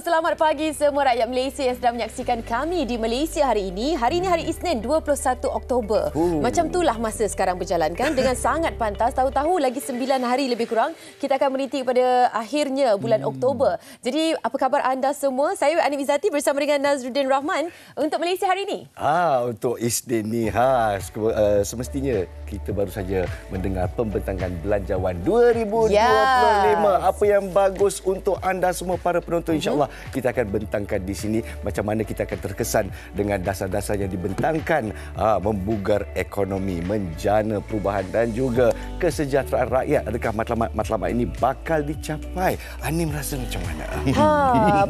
Selamat pagi semua rakyat Malaysia yang sedang menyaksikan kami di Malaysia hari ini. Hari ini hari Isnin 21 Oktober. Macam itulah masa sekarang berjalan kan dengan sangat pantas. Tahu-tahu lagi 9 hari lebih kurang kita akan meniti pada akhirnya bulan Oktober. Jadi apa khabar anda semua? Saya Anim Izzati bersama dengan Nazruddin Rahman untuk Malaysia hari ini. Untuk Isnin ni semestinya kita baru saja mendengar pembentangan Belanjawan 2025. Apa yang bagus untuk anda semua para penonton, insya-Allah kita akan bentangkan di sini macam mana kita akan terkesan dengan dasar-dasar yang dibentangkan, membugar ekonomi, menjana perubahan dan juga kesejahteraan rakyat. Adakah matlamat ini bakal dicapai? Anim rasa macam mana?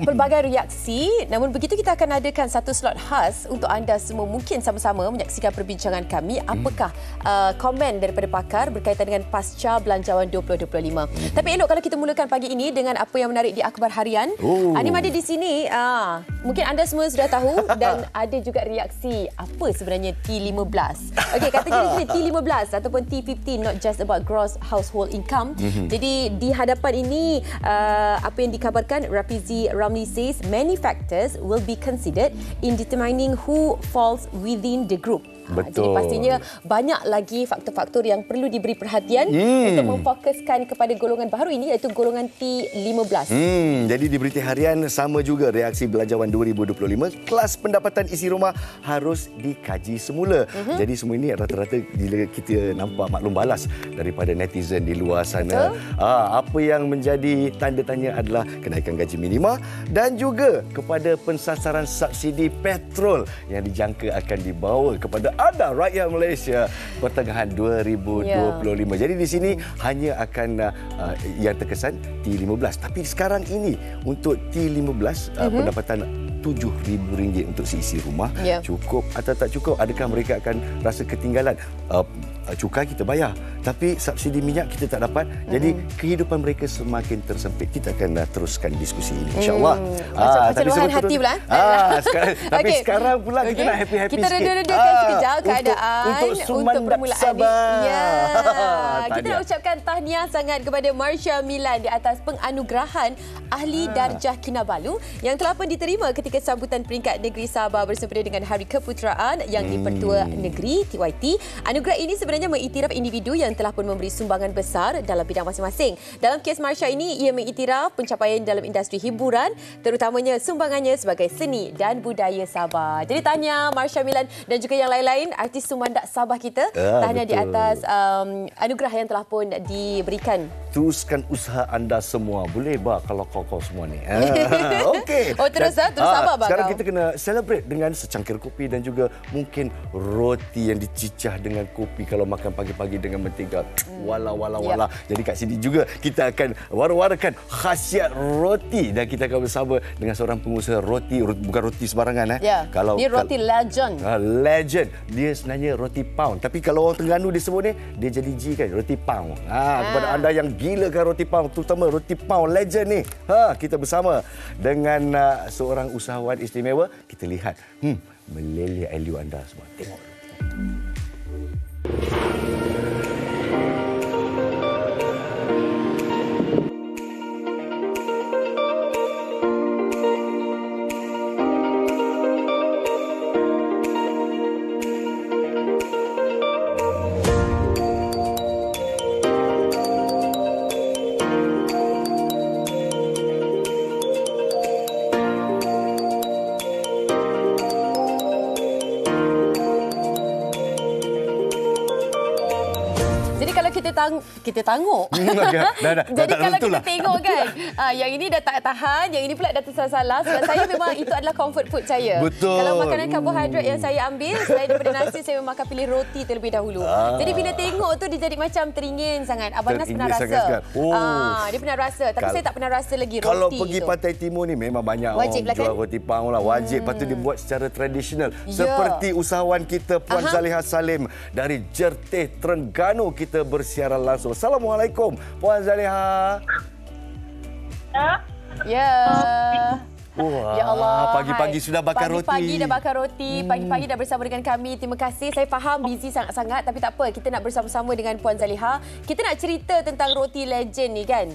Pelbagai reaksi. Namun begitu kita akan adakan satu slot khas untuk anda semua mungkin sama-sama menyaksikan perbincangan kami. Apakah komen daripada pakar berkaitan dengan pasca Belanjawan 2025. Tapi elok kalau kita mulakan pagi ini dengan apa yang menarik di akhbar harian. Anim ada di sini. Mungkin anda semua sudah tahu dan ada juga reaksi apa sebenarnya T15. Okey, kategori sini T15 ataupun T15 not just about gross household income. Jadi di hadapan ini apa yang dikabarkan Rafizi Ramli says many factors will be considered in determining who falls within the group. Betul. Jadi pastinya banyak lagi faktor-faktor yang perlu diberi perhatian untuk memfokuskan kepada golongan baru ini iaitu golongan T15. Jadi di berita harian sama juga reaksi Belanjawan 2025, kelas pendapatan isi rumah harus dikaji semula. Jadi semua ini rata-rata bila kita nampak maklum balas daripada netizen di luar sana. Apa yang menjadi tanda tanya adalah kenaikan gaji minima dan juga kepada pensasaran subsidi petrol yang dijangka akan dibawa kepada anda rakyat Malaysia pertengahan 2025. Jadi di sini hanya akan yang terkesan T15. Tapi sekarang ini untuk T15 pendapatan RM7,000 untuk seisi rumah cukup atau tak cukup? Adakah mereka akan rasa ketinggalan? Cukai kita bayar tapi subsidi minyak kita tak dapat. Jadi kehidupan mereka semakin tersempit. Kita akan teruskan diskusi ini, insya-Allah. Macam luahan hati pula. Tapi sekarang pula kita nak happy-happy kita sikit. Kita reda-redakan sekejap keadaan untuk permulaan Sabah. Kita nak ucapkan tahniah sangat kepada Marsha Milan di atas penganugerahan Ahli Darjah Kinabalu yang telah pun diterima ketika sambutan peringkat negeri Sabah bersempena dengan Hari Keputeraan yang di-Pertua Negeri TYT. Anugerah ini sebenarnya mengiktiraf individu yang telah pun memberi sumbangan besar dalam bidang masing-masing. Dalam kes Marsha ini, ia mengiktiraf pencapaian dalam industri hiburan, terutamanya sumbangannya sebagai seni dan budaya Sabah. Jadi tahniah Marsha Milan dan juga yang lain-lain artis sumandak Sabah kita. Tahniah di atas anugerah yang telah pun diberikan. Teruskan usaha anda semua. Boleh kalau kau semua ni. Okey. Terus sabar sekarang kita kena celebrate dengan secangkir kopi dan juga mungkin roti yang dicicah dengan kopi kalau makan pagi-pagi dengan mentega. Wala. Jadi kat sini juga kita akan war-warakan khasiat roti dan kita akan bersama dengan seorang pengusaha roti, bukan roti sembarangan Ini roti legend. Legend. Dia sebenarnya roti pound. Tapi kalau orang Terengganu dia sebut ni, dia jadi G kan, roti pound. Kepada anda yang gilakan roti pound, terutama roti pound legend ni. Kita bersama dengan seorang usahawan istimewa. Kita lihat meleleh ailu anda semua. Tengok. Kita tengok. Jadi kalau kita tengok kan, yang ini dah tak tahan, yang ini pula dah tersalah. Sebab saya memang itu adalah comfort food saya. Betul. Kalau makanan karbohidrat yang saya ambil, selain daripada nasi, saya memang akan pilih roti terlebih dahulu. Jadi bila tengok tu dia jadi macam teringin sangat. Abang Nas pernah rasa. Dia pernah rasa. Tapi saya tak pernah rasa lagi roti. Kalau pergi Pantai Timur ni memang banyak orang jual roti pound lah. Wajib. Lepas tu dia buat secara tradisional. Seperti usahawan kita Puan Zaliha Salim dari Jerteh, Terengganu. Kita bersiaran langsung. Assalamualaikum Puan Zaliha. Ya. Ya Allah. pagi-pagi sudah bakar roti. Pagi-pagi dah bakar roti, pagi-pagi dah bersama dengan kami. Terima kasih. Saya faham busy sangat-sangat tapi tak apa. Kita nak bersama-sama dengan Puan Zaliha. Kita nak cerita tentang roti legend ni kan.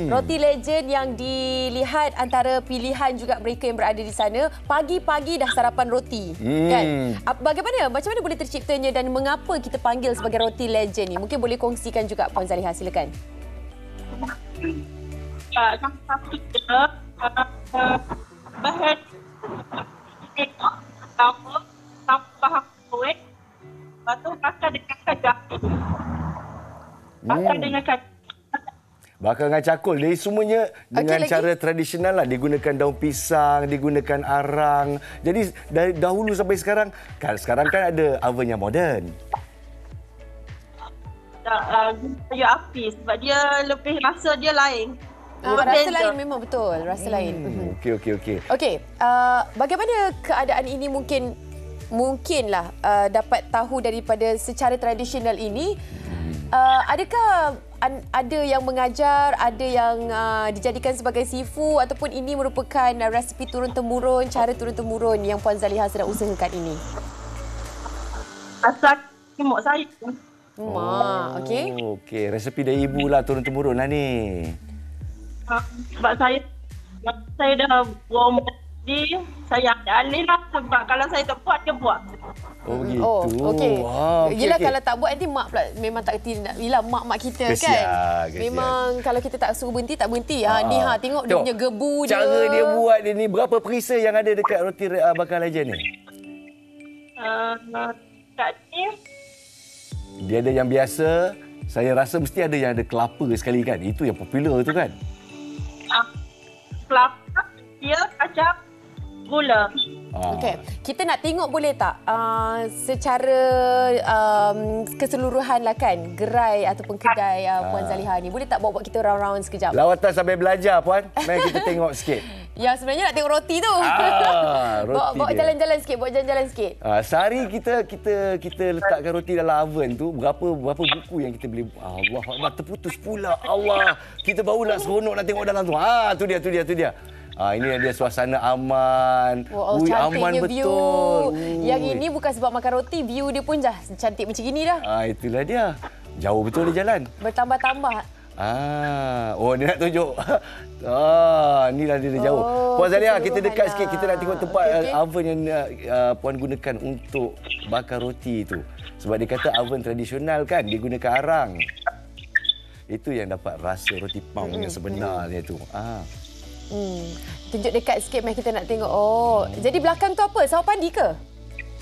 Roti legend yang dilihat antara pilihan juga mereka yang berada di sana. Pagi-pagi dah sarapan roti kan. Macam mana boleh terciptanya dan mengapa kita panggil sebagai roti legend ni? Mungkin boleh kongsikan juga Puan Zaliha, silakan. Bahan tambah kuih, lepas tu bakar dengan kacang. Bakar dengan kacang. Bakar dengan cakul. Jadi semuanya dengan cara tradisional lah. Digunakan daun pisang, digunakan arang. Jadi dari dahulu sampai sekarang kan ada oven yang moden. Kayu api sebab dia lebih rasa dia lain. Rasa lain memang betul. Rasa lain. Okey. Okey, bagaimana keadaan ini mungkinlah dapat tahu daripada secara tradisional ini. Adakah ada yang mengajar, ada yang dijadikan sebagai sifu ataupun ini merupakan resipi turun-temurun, cara turun-temurun yang Puan Zaliha sedang usahakan ini? Asal ibu saya. Okey. Okey, resepi dari ibu lah turun-temurun lah ni. Sebab saya dah buang jadi saya ambil alih lah sebab kalau saya tak buat, dia buat. Oh begitu. Okey. Yelah Okay. kalau tak buat nanti mak pula memang tak kerti. Yelah mak kita Kesian. kan. Memang kalau kita tak suruh berhenti, tak berhenti. Tengok dia punya gebu dia. Cara dia buat dia ni, berapa perisa yang ada dekat roti bakar legend ni? Kat ni, Dia ada yang biasa, saya rasa mesti ada yang ada kelapa sekali kan. Itu yang popular tu kan. kelapa, dia kacang, gula. Okey, kita nak tengok boleh tak secara keseluruhan lah kan gerai ataupun kedai Puan Zaliha ni. Boleh tak bawa kita round-round sekejap? Lawatan sambil belajar Puan. Mari kita tengok sikit. Ya sebenarnya nak tengok roti tu. Roti bawa dia. jalan-jalan sikit, bawa jalan-jalan sikit. Sehari kita letakkan roti dalam oven tu, berapa buku yang kita beli. Allah Akbar, terputus pula. Allah, kita baru nak seronok nak tengok dalam tu. Tu dia. Ini dia suasana aman. Cantiknya aman view. betul. Yang ini bukan sebab makan roti, view dia pun dah cantik macam gini dah. Itulah dia. Jauh betul dia jalan. Bertambah-tambah. Dia nak tunjuk. Inilah dia jauh. Puan Zaliha, kita dekat sikit. Kita nak tengok tempat oven yang Puan gunakan untuk bakar roti tu. Sebab dia kata oven tradisional kan, dia gunakan arang. Itu yang dapat rasa roti pound yang sebenarnya tu. Tunjuk dekat sikit, mari kita nak tengok. Jadi belakang tu apa? Sawah padi ke?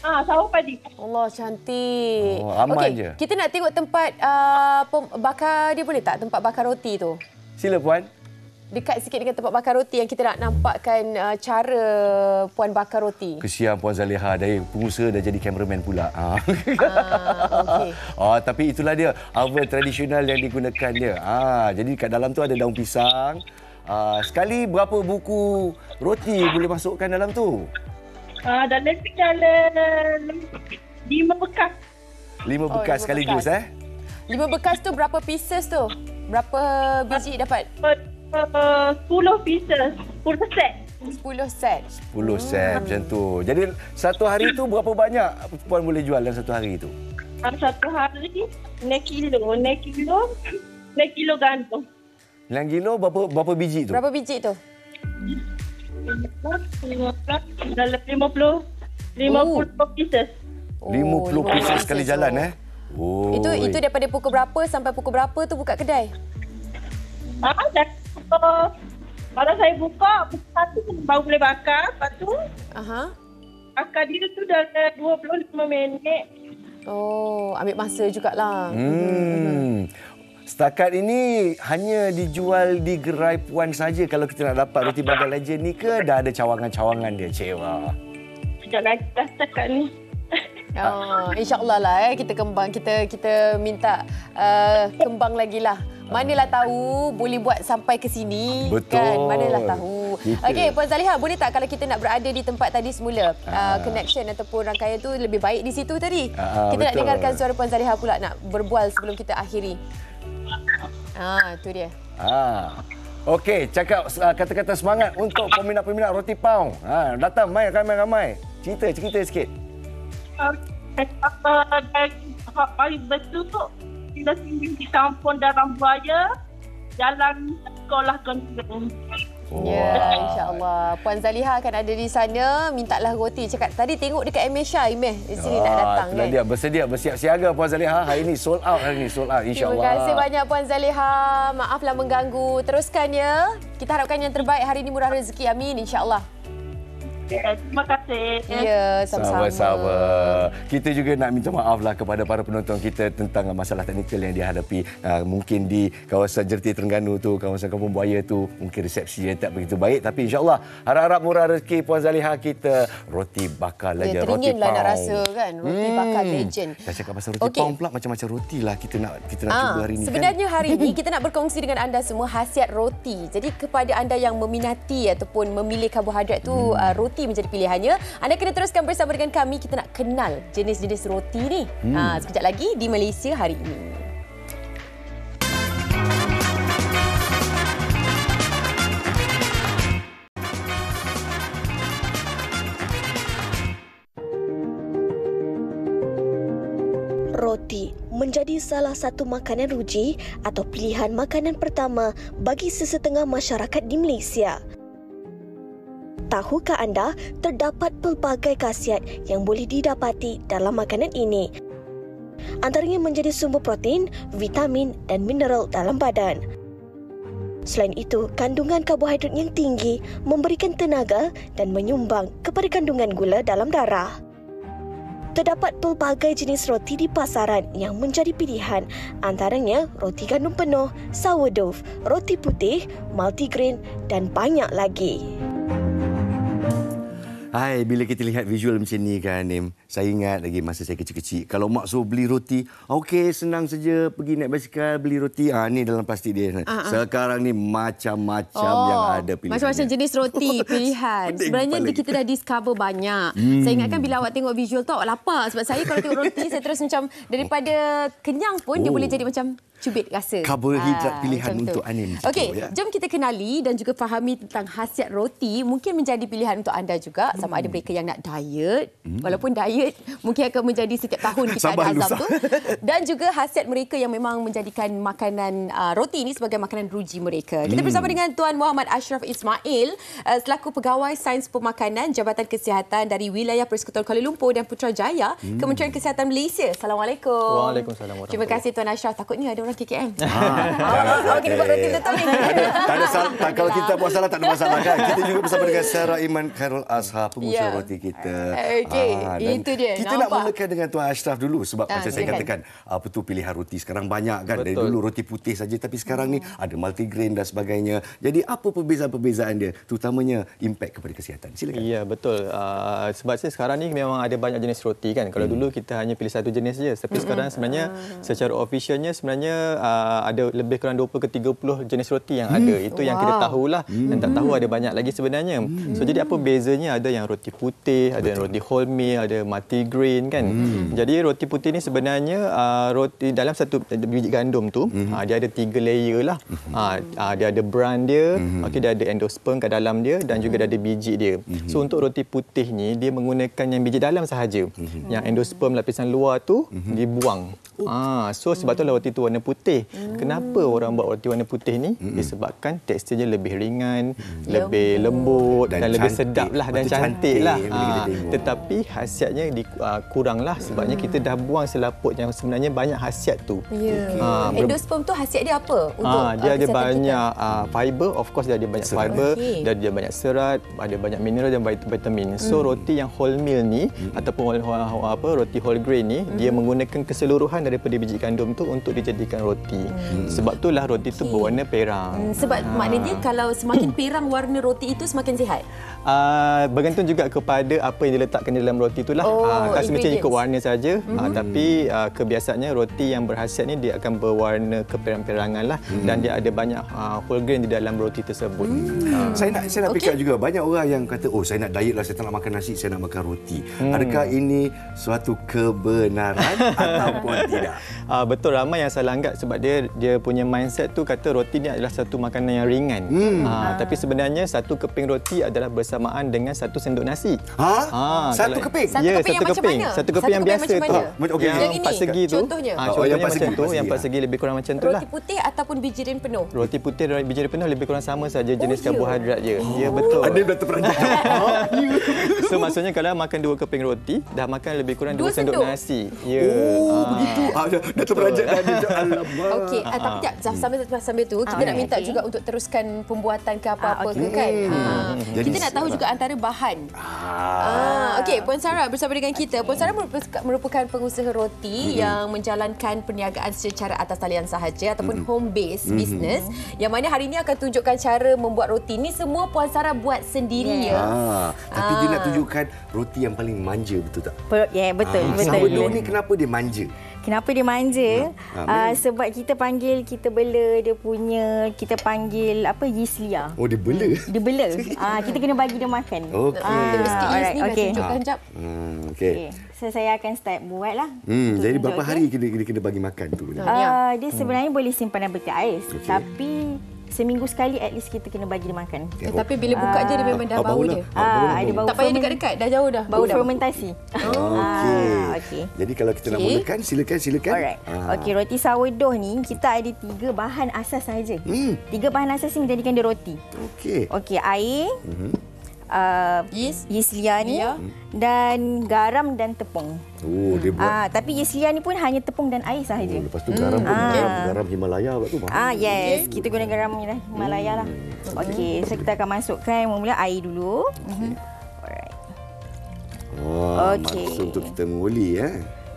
Sawah padi. Allah, cantik. Aman je. Kita nak tengok tempat bakar dia, boleh tak? Tempat bakar roti tu. Sila Puan. Dekat sikit dengan tempat bakar roti yang kita nak nampakkan cara Puan bakar roti. Kesian Puan Zaliha, dari pengusaha dah jadi cameraman pula. Okey. Tapi itulah dia, oven tradisional yang digunakan dia. Jadi kat dalam tu ada daun pisang. Sekali berapa buku roti boleh masukkan dalam tu? Dalam 5 bekas. 5 bekas sekaligus bekas. 5 bekas tu berapa pieces tu? Berapa biji dapat? 10 pieces, 10 set. 10 set. 10 set macam tu. Jadi satu hari tu berapa banyak Puan boleh jual dalam satu hari tu? Satu hari 9 kilo gandum. 9 kilo berapa biji tu? Berapa biji tu? Dalam 50 pieces. 50 pieces sekali jalan Itu daripada pukul berapa sampai pukul berapa tu buka kedai? Kalau saya buka, pukul 1 baru boleh bakar. Lepas tu, bakar dia tu dalam 25 minit. Ambil masa jugalah. Setakat ini hanya dijual di gerai Puan saja kalau kita nak dapat roti bakar legend ni ke dah ada cawangan-cawangan dia, Cewa? Sekejap lagi dah setakat ni. InsyaAllah lah kita kembang, kita minta kembang lagi lah. Manalah tahu boleh buat sampai ke sini. Betul. Kan? Manalah tahu. Okey, Puan Zaliha, boleh tak kalau kita nak berada di tempat tadi semula, connection ataupun rangkaian tu lebih baik di situ tadi. Kita betul. nak dengarkan suara Puan Zaliha pula nak berbual sebelum kita akhiri. Tu dia. Okey, cakap kata-kata semangat untuk peminat-peminat roti paung. Datang mai ramai-ramai. Cerita sikit. Dari betul tu, kita tinggal di kampung Darang Buaya, jalan sekolah Gondang. Ya, insya-Allah. Puan Zaliha akan ada di sana. Mintalah roti. Cakap tadi tengok dekat Emesha, di sini nak datang kan. Dia bersiap siaga Puan Zaliha. Hari ini sold out insya-Allah. Terima kasih banyak Puan Zaliha. Maaflah mengganggu. Teruskan ya. Kita harapkan yang terbaik hari ini, murah rezeki. Amin insya-Allah. Terima kasih. Ya, sama-sama. Sama-sama. Kita juga nak minta maaflah kepada para penonton kita tentang masalah teknikal yang dihadapi. Mungkin di kawasan Jerti Terengganu tu, kawasan Kampung Buaya tu, mungkin resepsi yang tak begitu baik. Tapi insya-Allah, harap-harap murah rezeki Puan Zaliha kita. Roti bakar legend, roti lah paung. Nak rasa kan, roti bakar legend. Kita cakap pasal roti paung pula, macam-macam roti lah kita nak cuba hari ini. Sebenarnya kan? hari ini kita nak berkongsi dengan anda semua khasiat roti. Jadi kepada anda yang meminati ataupun memilih karbohidrat tu, roti menjadi pilihannya. Anda kena teruskan bersama dengan kami. Kita nak kenal jenis-jenis roti ni. Sekejap lagi di Malaysia hari ini. Roti menjadi salah satu makanan ruji atau pilihan makanan pertama bagi sesetengah masyarakat di Malaysia. Tahukah anda terdapat pelbagai khasiat yang boleh didapati dalam makanan ini? Antaranya menjadi sumber protein, vitamin dan mineral dalam badan. Selain itu, kandungan karbohidrat yang tinggi memberikan tenaga dan menyumbang kepada kandungan gula dalam darah. Terdapat pelbagai jenis roti di pasaran yang menjadi pilihan, antaranya roti gandum penuh, sourdough, roti putih, multigrain dan banyak lagi. Hai, bila kita lihat visual macam ni kan, Nim, saya ingat lagi masa saya kecil-kecil. Kalau mak suruh beli roti, okey, senang saja pergi naik basikal beli roti. Ni dalam plastik dia. Sekarang ni macam-macam yang ada pilihan. Macam-macam jenis roti pilihan. Sebenarnya kita dah discover banyak. Saya ingatkan bila awak tengok visual tu, awak lapar. Sebab saya kalau tengok roti, saya terus macam daripada kenyang pun dia boleh jadi macam cubit rasa. Karbohidrat pilihan untuk Anim. Okey, jom kita kenali dan juga fahami tentang khasiat roti. Mungkin menjadi pilihan untuk anda juga. Sama ada mereka yang nak diet. Walaupun diet mungkin akan menjadi setiap tahun kita ada azam tu. Dan juga khasiat mereka yang memang menjadikan makanan roti ini sebagai makanan ruji mereka. Kita bersama dengan Tuan Muhammad Ashraf Ismail selaku Pegawai Sains Pemakanan Jabatan Kesihatan dari Wilayah Persekutuan Kuala Lumpur dan Putrajaya, Kementerian Kesihatan Malaysia. Assalamualaikum. Waalaikumsalam. Terima kasih Tuan Ashraf. Takutnya ada orang KKM. Awak kena buat roti betul ni. Tak ada salah. Kalau kita buat salah, tak ada masalah kan. Kita juga bersama dengan Sarah Iman Khairul Azhar, pengusaha roti kita. Okey, itu dia. Kita nak mulakan dengan Tuan Ashraf dulu sebab macam saya katakan, apa tu pilihan roti sekarang banyak kan. Dari dulu roti putih saja, tapi sekarang ni ada multigrain dan sebagainya. Jadi apa perbezaan-perbezaan dia, terutamanya impak kepada kesihatan? Silakan. Ya, betul. Sebab sekarang ni memang ada banyak jenis roti kan. Kalau dulu kita hanya pilih satu jenis saja, tapi sekarang sebenarnya secara officialnya sebenarnya ada lebih kurang 20 ke 30 jenis roti yang ada. Itu yang kita tahulah. Dan tak tahu ada banyak lagi sebenarnya. So jadi apa bezanya? Ada yang roti putih, ada yang roti wholemeal, ada multigrain kan. Jadi roti putih ni sebenarnya roti dalam satu biji gandum tu, dia ada 3 layer lah. Dia ada bran dia, dia ada endosperm kat dalam dia dan juga ada biji dia. So untuk roti putih ni dia menggunakan yang biji dalam sahaja. Yang endosperm lapisan luar tu dibuang. So sebab tu roti tu warna putih. Kenapa orang buat roti warna putih ni? Disebabkan teksturnya lebih ringan, lebih lembut dan lebih sedap lah dan cantik lah. Tetapi khasiatnya kuranglah sebabnya kita dah buang selaput yang sebenarnya banyak khasiat tu. Endosperm tu khasiat dia apa? Dia ada banyak fiber, of course dia ada banyak fiber, dia ada banyak serat, ada banyak mineral dan vitamin. So roti yang wholemeal ni ataupun roti whole grain ni, dia menggunakan keseluruhan daripada biji gandum tu untuk dijadikan roti. Sebab itulah roti itu berwarna perang. Sebab maknanya kalau semakin perang warna roti itu semakin sihat? Bergantung juga kepada apa yang diletakkan dalam roti itulah. Tak semestinya ikut warna saja. Tapi kebiasaannya roti yang berkhasiat ni dia akan berwarna keperang-perangan lah. Dan dia ada banyak whole grain di dalam roti tersebut. Saya nak fikir juga, banyak orang yang kata, saya nak diet lah, saya tak nak makan nasi, saya nak makan roti. Adakah ini suatu kebenaran ataupun tidak? tak? Betul, ramai yang salah anggap sebab dia punya mindset tu kata roti ni adalah satu makanan yang ringan. Tapi sebenarnya satu keping roti adalah bersamaan dengan satu sendok nasi. Satu keping? Satu keping yang macam mana? Satu keping yang biasa tu. Yang empat segi tu. Contohnya? Contohnya macam tu. Yang 4 segi lebih kurang macam tu lah. Roti putih ataupun bijirin penuh? Roti putih dan biji penuh lebih kurang sama saja jenis karbohidrat je. Ya, betul. Ada dah terperanjat. So maksudnya kalau makan 2 keping roti, dah makan lebih kurang 2 sendok nasi. Ya. Begitu. Dah terperanjat dah. Alamak. Okey, tapi sambil tu kita nak minta juga untuk teruskan pembuatan ke apa-apa ke kan. Kita nak tahu juga antara bahan. Okey, Puan Sarah bersama dengan kita. Puan Sarah merupakan pengusaha roti yang menjalankan perniagaan secara atas talian sahaja ataupun home base business, yang mana hari ini akan tunjukkan cara membuat roti ni semua Puan Sarah buat sendiri ya. Tapi dia nak tunjukkan roti yang paling manja, betul tak? Ya, betul. Sourdough ni kenapa dia manja? Kenapa dia manja? Sebab kita bela dia punya, kita panggil yeast liar. Oh, dia bela? Dia bela. Kita kena bagi dia makan. Mesti yeast ni nak tunjukkan jap. Okey. So saya akan start buat lah. Jadi berapa hari kena bagi makan tu? Dia sebenarnya boleh simpan dalam peti ais. Tapi seminggu sekali at least kita kena bagi dia makan. Tapi bila buka je dia memang dah bau je. Ada bau. Tak payah dekat-dekat, dah jauh dah. Bau fermentasi. Okey. Jadi kalau kita nak mulakan, silakan. Alright. Okey, roti sourdough ni kita ada 3 bahan asas saja. 3 bahan asas ni menjadikan dia roti. Okey, air, yeast liar ni dan garam dan tepung. Dia buat. Tapi yeast liar ni pun hanya tepung dan air sahaja. Lepas tu garam pun garam Himalaya tu. Yes, kita guna garam Himalaya lah. Okey, so kita akan masukkan mula air dulu. Alright. Okey. Maksud untuk kita menguli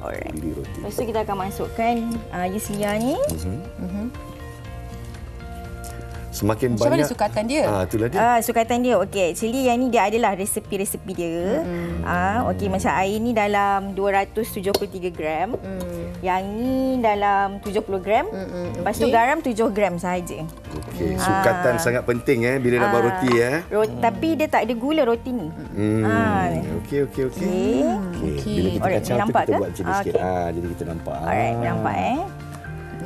Alright. Roti. Lepas tu kita akan masukkan yeast liar ni. Semakin macam banyak. mana sukatan dia? Itulah dia. Sukatan dia. Okey, actually yang ni dia adalah resepi-resepi dia. Okey, macam air ni dalam 273 gram. Yang ni dalam 70 gram. Lepas tu garam 7 gram sahaja. Okey, sukatan sangat penting bila nak buat roti Tapi dia tak ada gula roti ni. Okey. Bila kita kacau tu kita buat macam ni sikit. Jadi kita nampak. Alright, nampak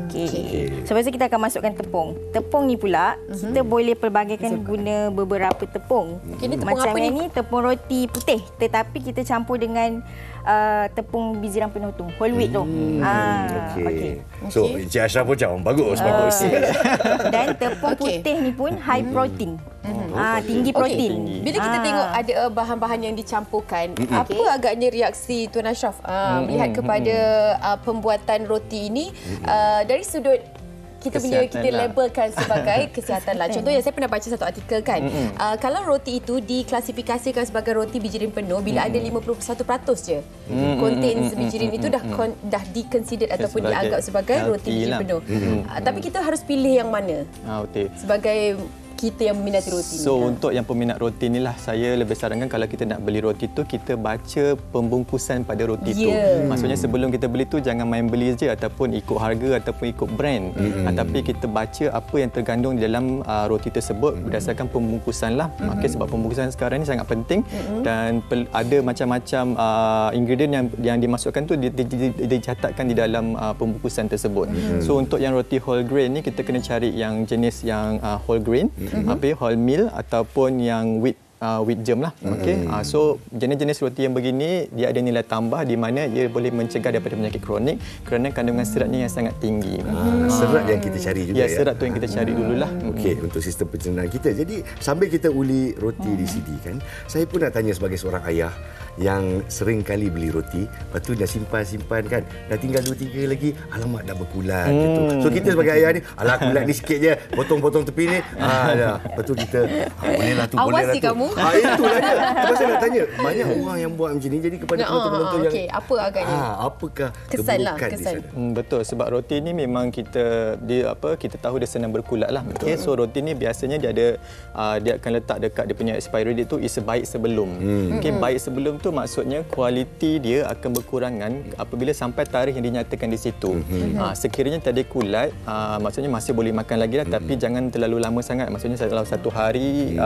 Okey. So, lepas tu kita akan masukkan tepung. Tepung ni pula, kita boleh pelbagaikan guna beberapa tepung. Macam yang ni, tepung roti putih. Tetapi kita campur dengan tepung bijiran penuh tu, whole wheat tu. Okey. So, Encik Ashraf pun macam bagus. Dan tepung putih ni pun high protein. Tinggi protein. Bila kita tengok ada bahan-bahan yang dicampurkan, apa agaknya reaksi Tuan Ashraf melihat kepada pembuatan roti ini dari sudut kita labelkan sebagai kesihatan lah. Contoh yang saya pernah baca satu artikel kan, kalau roti itu diklasifikasikan sebagai roti bijirin penuh bila ada 51% je contain bijirin itu dah di-considered ataupun dianggap sebagai roti bijirin penuh. Tapi kita harus pilih yang mana sebagai kita yang meminati roti ni. So untuk yang peminat roti ni lah, saya lebih sarankan kalau kita nak beli roti tu, kita baca pembungkusan pada roti tu. Maksudnya sebelum kita beli tu jangan main beli je ataupun ikut harga ataupun ikut brand. Tapi kita baca apa yang tergandung di dalam roti tersebut berdasarkan pembungkusan lah. Sebab pembungkusan sekarang ni sangat penting dan ada macam-macam ingredient yang dimasukkan tu dicatatkan di dalam pembungkusan tersebut. So untuk yang roti whole grain ni kita kena cari yang jenis yang whole grain, whole meal ataupun yang wheat germ lah. So jenis-jenis roti yang begini dia ada nilai tambah di mana ia boleh mencegah daripada penyakit kronik kerana kandungan seratnya yang sangat tinggi. Serat yang kita cari juga serat tu yang kita cari dululah. Untuk sistem pencernaan kita. Jadi sambil kita uli roti di sini kan, saya pun nak tanya sebagai seorang ayah yang sering kali beli roti, lepas tu dah simpan kan, dah tinggal 2-3 lagi, alamak dah berkulat gitu. So kita sebagai ayah ni, alah kulat ni sikit je, potong-potong tepi ni, lepas tu kita bolehlah tu, bolehlah tu. Kamu. Itulah dia. Sebab saya nak tanya, banyak orang yang buat macam ni, jadi kepada penonton-penonton yang apa agaknya? Apakah keburukan di sana? Betul, sebab roti ni memang kita tahu dia senang berkulat lah. So roti ni biasanya dia akan letak dekat dia punya expiry date tu is baik sebelum. Baik sebelum tu tu maksudnya kualiti dia akan berkurangan apabila sampai tarikh yang dinyatakan di situ. Sekiranya tak ada kulat, maksudnya masih boleh makan lagi lah, tapi jangan terlalu lama sangat. Maksudnya dalam satu hari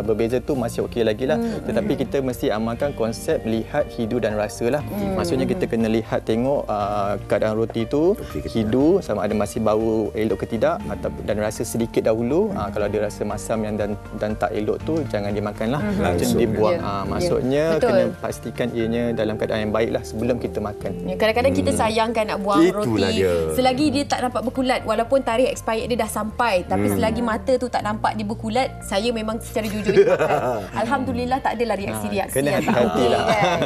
berbeza tu masih okey lagi lah. Tetapi kita mesti amalkan konsep lihat, hidu dan rasa lah. Maksudnya kita kena lihat, tengok keadaan roti tu, hidu sama ada masih bau elok ke tidak, dan rasa sedikit dahulu. Kalau dia rasa masam yang dan tak elok tu jangan dimakan lah. Langsung dibuang. Maksudnya kena pastikan ianya dalam keadaan yang baik lah sebelum kita makan. Kadang-kadang kita sayang kan nak buang Itulah roti. dia. Selagi dia tak nampak berkulat, walaupun tarikh expired dia dah sampai, tapi selagi mata tu tak nampak dia berkulat, saya memang secara jujur je makan. Alhamdulillah tak adalah reaksi-reaksi Kena yang tak hati-hati okey lah. kan.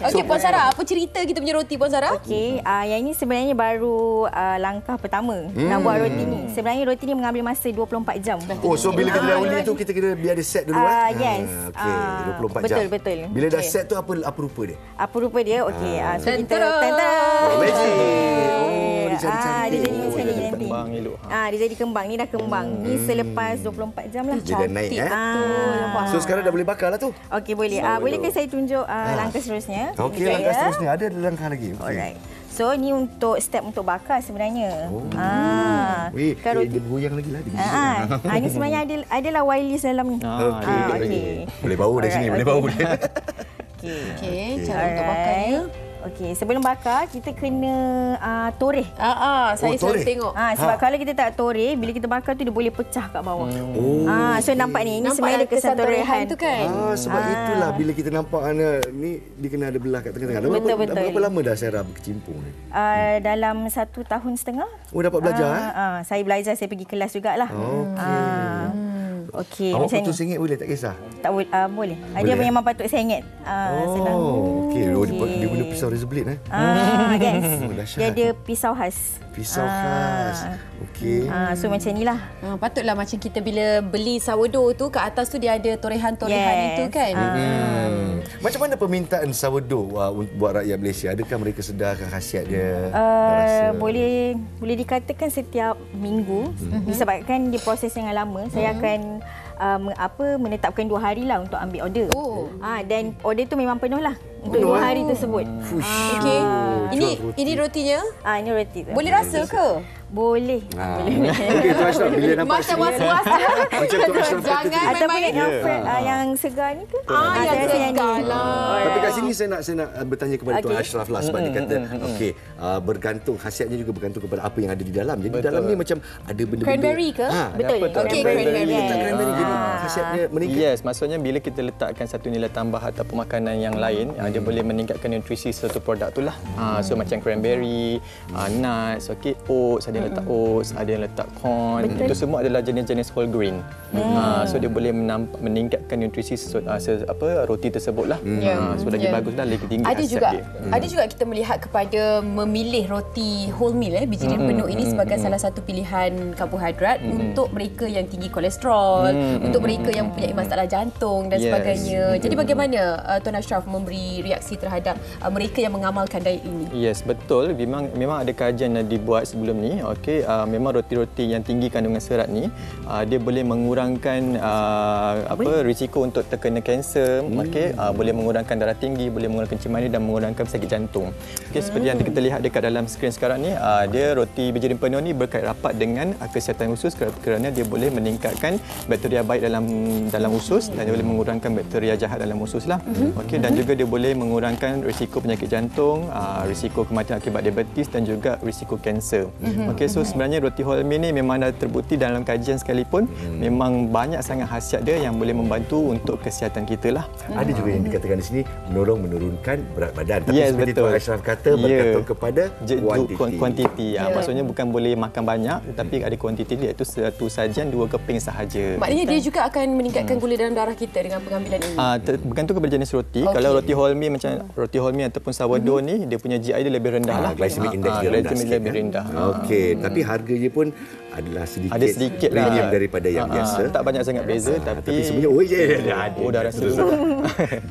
Okey, Puan Sarah, apa cerita kita punya roti Puan Sarah? Okey, yang ini sebenarnya baru langkah pertama nak buat roti ni. Sebenarnya roti ni mengambil masa 24 jam. Oh, so bila kita dahulu tu kita kena biar dia set dulu Yes. Okey, 24 jam. Betul. Bila dah set tu apa rupa dia? Apa rupa dia? Okey, so kita Oh, magic. dia jadi macam ni nanti. Kembang elok. Dia jadi kembang. Ni dah kembang. Ni selepas 24 jam lah. Dia dah naik So sekarang dah boleh bakar lah tu. Okey, boleh. Bolehkah saya tunjuk langkah seterusnya? Okey, langkah seterusnya ada langkah lagi. Alright. So ni untuk step untuk bakar sebenarnya. Weh, dia bergoyang lagi lah. Ini sebenarnya adalah wireless dalam ni. Okey. Boleh bau dari sini, boleh bau dia. Okey, cara untuk bakarnya. Okey, sebelum bakar kita kena toreh. Saya selalu tengok. Sebab kalau kita tak toreh, bila kita bakar tu dia boleh pecah kat bawah. So nampak ni, ini sebenarnya ada kesan torehan tu kan. Sebab itulah bila kita nampak ni dia kena ada belah kat tengah-tengah. Betul. Berapa lama dah Sarah berkecimpung ni? Dalam 1 tahun setengah. Oh, dapat belajar saya belajar, saya pergi kelas jugalah. Okey, Awak macam ni. putus sengit boleh tak kisah? Tak boleh. Dia memang patut sengit. Senang. Okey. Dia guna pisau razor blade Yes. Dahsyat. Dia ada pisau khas. Pisau khas. Okey. So macam inilah. Patutlah macam kita bila beli sourdough tu, kat atas tu dia ada torehan-torehan itu kan. Macam mana permintaan sourdough buat rakyat Malaysia? Adakah mereka sedarkan khasiat dia? Boleh dikatakan setiap minggu. Disebabkan dia proses yang lama, saya akan menetapkan 2 hari lah untuk ambil order. Dan order tu memang penuh lah untuk 2 hari tersebut. Okey. Ini rotinya? Ini roti tu. Boleh rasa ke? Boleh. Okey, Tuan Ashraf, bila nampak Macam was-was. Macam Tuan Ashraf kata Jangan Ataupun main-main. yang segar ni ke? Yang saya rasa segar ni. lah. Tapi kat sini saya nak bertanya kepada Tuan Ashraf lah, sebab dia kata bergantung, khasiatnya juga bergantung kepada apa yang ada di dalam. Jadi dalam ni macam ada benda-benda Cranberry ke? Betul. Okey, cranberry. Jadi khasiatnya meningkat. Yes, maksudnya bila kita letakkan satu nilai tambah ataupun makanan yang lain, dia boleh meningkatkan nutrisi satu produk tu lah. So macam cranberry, nuts, oats, ada yang letak oats, ada yang letak corn. Itu semua adalah jenis-jenis whole grain. So dia boleh meningkatkan nutrisi roti tersebut lah. So lagi bagus lah, lagi tinggi khasiat dia. Ada juga kita melihat kepada memilih roti wholemeal biji dia penuh ini sebagai salah satu pilihan karbohidrat untuk mereka yang tinggi kolesterol, untuk mereka yang mempunyai masalah jantung dan sebagainya. Jadi bagaimana Tuan Ashraf memberi reaksi terhadap mereka yang mengamalkan diet ini? Yes, betul. Memang ada kajian yang dibuat sebelum ni. Memang roti-roti yang tinggi kandungan serat ni dia boleh mengurangkan risiko untuk terkena kanser, boleh mengurangkan darah tinggi, boleh mengurangkan kencing manis dan mengurangkan sakit jantung. Seperti yang kita lihat dekat dalam skrin sekarang ni, dia roti biji penuh ni berkait rapat dengan kesihatan usus kerana dia boleh meningkatkan bakteria baik dalam usus dan dia boleh mengurangkan bakteria jahat dalam usus lah. Dan juga dia boleh mengurangkan risiko penyakit jantung, risiko kematian akibat diabetes dan juga risiko kanser. So sebenarnya roti wholemeal ni memang dah terbukti dalam kajian sekalipun, memang banyak sangat khasiat dia yang boleh membantu untuk kesihatan kita lah. Ada juga yang dikatakan di sini menurunkan berat badan. Tapi seperti betul. Tuan Ashraf kata, bergantung kepada kuantiti. Maksudnya bukan boleh makan banyak, tetapi ada kuantiti dia, iaitu satu sajian 2 keping sahaja. Maknanya dia juga akan meningkatkan gula dalam darah kita dengan pengambilan ini. Bergantung kepada jenis roti. Kalau roti wholemeal macam roti wholemeal ataupun sourdough ni, dia punya GI dia lebih rendah lah. Glycemic index dia rendah sikit. lebih rendah. Okey, tapi harganya pun adalah sedikit, Ada sedikit premium lah daripada yang biasa. Tak banyak sangat beza tapi sebenarnya dah rasa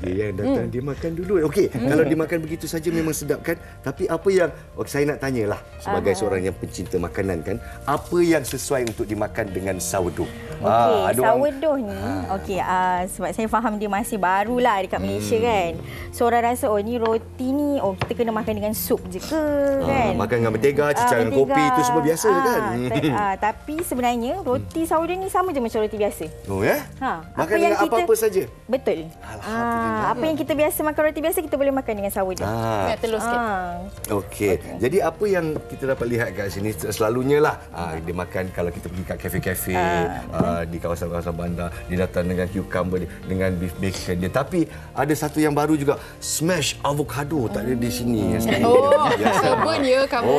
dia yang datang dia makan dulu. Okey, kalau dimakan begitu saja memang sedap kan? Tapi apa yang saya nak tanyalah sebagai seorang yang pencinta makanan kan, apa yang sesuai untuk dimakan dengan sourdough? Okey, sourdough ni sebab saya faham dia masih barulah dekat Malaysia kan. So orang rasa ni roti ni kita kena makan dengan sup je ke kan? Makan dengan mentega, cicak dengan kopi itu semua biasa kan? Tapi sebenarnya roti sourdough ni sama je macam roti biasa. Oh ya? Makan dengan apa-apa saja. Betul. Apa yang kita biasa makan roti biasa kita boleh makan dengan sourdough. Telur sikit. Okey. Jadi apa yang kita dapat lihat kat sini selalunya lah dia makan kalau kita pergi kat kafe-kafe di kawasan-kawasan bandar, dia datang dengan cucumber dengan beef bacon dia. Tapi ada satu yang baru juga, smash avocado tak ada di sini. Urban ya kamu.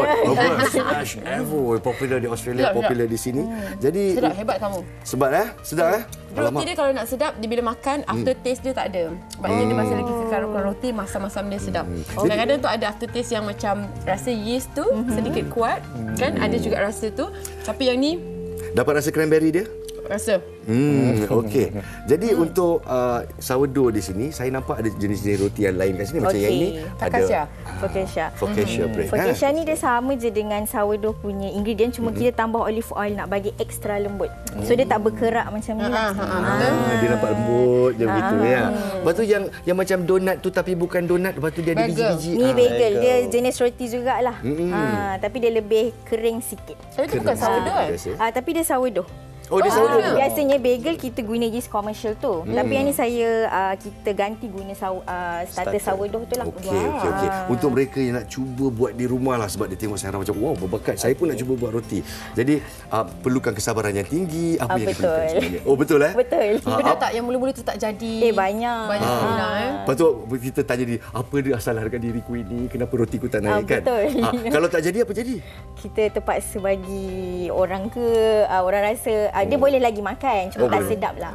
Smash avocado popular di Australia, popular di sini. Jadi sedap, hebat kamu. Sedap. Roti dia kalau nak sedap, dia bila makan after taste dia tak ada. Sebabnya dia masih lagi kekarkan roti, masam-masam dia sedap. Kadang-kadang tu ada after taste yang macam rasa yeast tu sedikit kuat kan, ada juga rasa tu. Tapi yang ni dapat rasa cranberry dia? Rasa. Okey. Jadi untuk sourdough di sini, saya nampak ada jenis-jenis roti yang lain kat sini. Macam yang ini Focaccia. Focaccia bread. Focaccia ni dia sama je dengan sourdough punya ingredient, cuma kita tambah olive oil nak bagi ekstra lembut. So dia tak berkerak macam ni. Dia nampak lembut je begitu ya. Lepas tu yang macam donat tu tapi bukan donat, lepas tu dia ada biji-biji. Ni bagel, dia jenis roti jugalah. Tapi dia lebih kering sikit. Tapi itu bukan sourdough tapi dia sourdough. Dia sourdough. Biasanya bagel kita guna yeast commercial tu. Tapi yang ni kita ganti guna starter sourdough tu lah. Okey. Untuk mereka yang nak cuba buat di rumah lah, sebab dia tengok saya macam wow, berbakat. Saya pun nak cuba buat roti. Jadi perlukan kesabaran yang tinggi. Apa yang diperlukan sebenarnya? Oh betul Betul. Benar tak yang mula-mula tu tak jadi? Banyak. Lepas tu kita tanya dia, apa dia asal harga diriku ini? Kenapa rotiku tak naik kan? Betul. Kalau tak jadi apa jadi? Kita terpaksa bagi orang ke, orang rasa dia boleh lagi makan, cuma tak sedap lah.